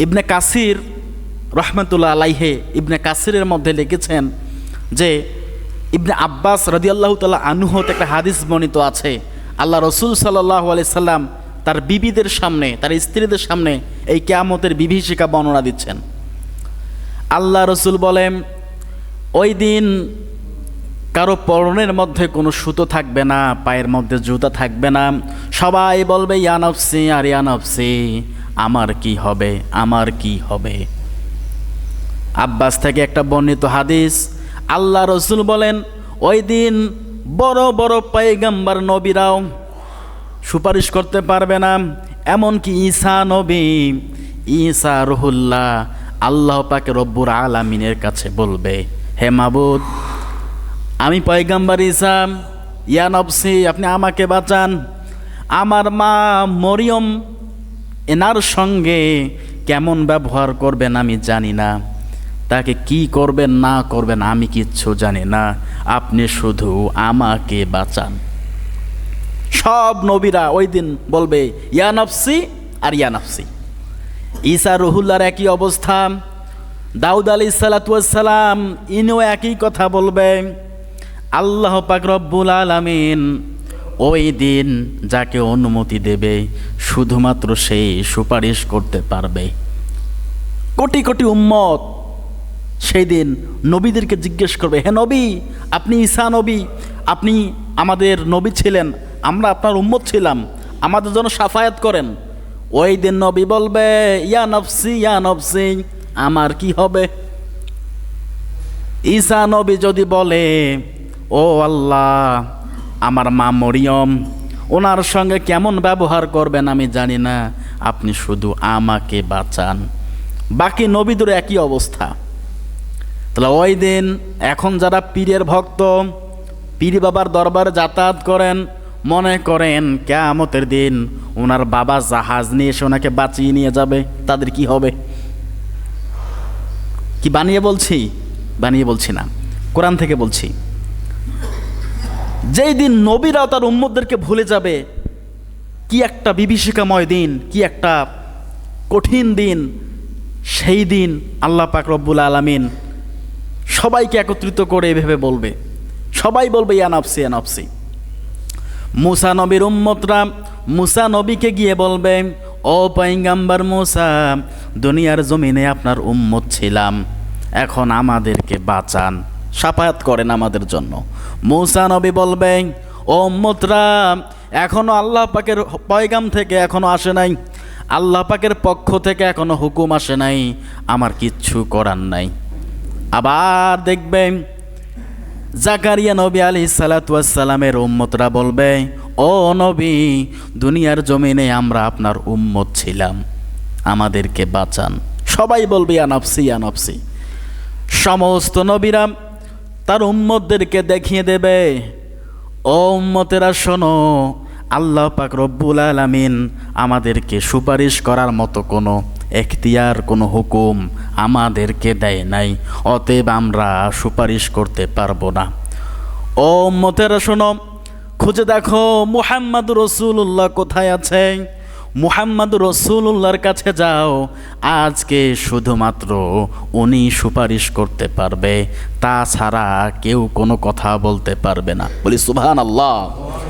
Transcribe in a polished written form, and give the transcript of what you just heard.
ইবনে কাসির রহমতুল্লাহ আলাইহে ইবনে কাসিরের মধ্যে লিখেছেন যে ইবনে আব্বাস রাদিয়াল্লাহু তাআলা আনহু হতে একটা হাদিস বর্ণিত আছে, আল্লাহ রসুল সাল্লাল্লাহু আলাইহি সাল্লাম তার বিবিদের সামনে, তার স্ত্রীদের সামনে এই কিয়ামতের বিভীষিকা বর্ণনা দিচ্ছেন। আল্লাহ রসুল বলেন, ওই দিন কারো পরনের মধ্যে কোনো সুতো থাকবে না, পায়ের মধ্যে জুতা থাকবে না, সবাই বলবে ইয়া নফসি আর ইয়া নফসি, আমার কি হবে, আমার কি হবে। আব্বাস থেকে একটা বর্ণিত হাদিস, আল্লাহ রসুল বলেন ওই দিন বড় বড় পয়গম্বর নবীরাও সুপারিশ করতে পারবে না, এমনকি ঈসা নবী, ঈসা রুহুল্লাহ আল্লাহ পাক রব্বুল আলামিনের কাছে বলবে, হে মাবুদ, আমি পয়গম্বর ঈসা, ইয়া নফসি, আপনি আমাকে বাঁচান। আমার মা মরিয়ম, এনার সঙ্গে কেমন ব্যবহার করবেন আমি জানি না, তাকে কি করবেন না করবেন আমি কিচ্ছু জানি না, আপনি শুধু আমাকে বাঁচান। সব নবীরা ওই দিন বলবে ইয়া নফসি আর ইয়া নফসি। ঈসা রুহুল্লাহর একই অবস্থা, দাউদ আলাইহিস সালাতু ওয়াস সালাম ইনিও একই কথা বলবে। আল্লাহ পাক রব্বুল আলামিন ওই দিন যাকে অনুমতি দেবে শুধুমাত্র সেই সুপারিশ করতে পারবে। কোটি কোটি উম্মত সেই দিন নবীদেরকে জিজ্ঞেস করবে, হে নবী, আপনি ঈসা নবী, আপনি আমাদের নবী ছিলেন, আমরা আপনার উম্মত ছিলাম, আমাদের জন্য শাফায়াত করেন। ওই দিন নবী বলবে ইয়া নফসি ইয়া নফসি, আমার কি হবে। ঈসা নবী যদি বলে ও আল্লাহ, আমার মা মরিয়ম, ওনার সঙ্গে কেমন ব্যবহার করবেন আমি জানি না, আপনি শুধু আমাকে বাঁচান। বাকি নবীদের একই অবস্থা। তাহলে ওই দিন এখন যারা পীরের ভক্ত, পীর বাবার দরবারে যাতায়াত করেন, মনে করেন কিয়ামতের দিন ওনার বাবা জাহাজ নিয়ে এসে ওনাকে বাঁচিয়ে নিয়ে যাবে, তাদের কি হবে? কি বানিয়ে বলছি? বানিয়ে বলছি না, কোরআন থেকে বলছি। যেই দিন নবীরা তার উম্মতদেরকে ভুলে যাবে, কি একটা বিভীষিকাময় দিন, কি একটা কঠিন দিন। সেই দিন আল্লাহ পাক রব্বুল আলামিন সবাইকে একত্রিত করে এভাবে বলবে, সবাই বলবে ইয়া নফসি ইয়া নফসি। মুসা নবীর উম্মতরা মুসা নবীকে গিয়ে বলবে, ও পয়গম্বর মুসা, দুনিয়ার জমিনে আপনার উম্মত ছিলাম, এখন আমাদেরকে বাঁচান, শাফায়াত করেন আমাদের জন্য। মুসা নবী বলবে, ও উম্মতরা, এখনো আল্লাহ পাকের পয়গাম থেকে এখনো আসে নাই, আল্লাহ পাকের পক্ষ থেকে এখনো হুকুম আসে নাই, আমার কিচ্ছু করার নাই। আবার দেখবেন জাকারিয়া নবী আলাইহিস সালাতু ওয়াস সালামের উম্মতরা বলবে, ও নবী, দুনিয়ার জমিনে আমরা আপনার উম্মত ছিলাম, আমাদেরকে বাঁচান। সবাই বলবে ইয়া নফসি ইয়া নফসি। সমস্ত নবীরা তার উম্মতদেরকে দেখিয়ে দেবে, ও উম্মতেরা শোনো, আল্লাহ পাক রব্বুল আলামিন আমাদেরকে সুপারিশ করার মতো কোনো এখতিয়ার, কোনো হুকুম আমাদেরকে দেয় নাই, অতএব আমরা সুপারিশ করতে পারবো না। ও উম্মতেরা শোনো, খুঁজে দেখো মুহাম্মদুর রাসূলুল্লাহ কোথায় আছে, মুহাম্মদুর রাসূলুল্লাহর কাছে যাও, আজকে শুধুমাত্র উনি সুপারিশ করতে পারবে, তাছাড়া কেউ কোনো কথা বলতে পারবে না। বলি সুবহানাল্লাহ।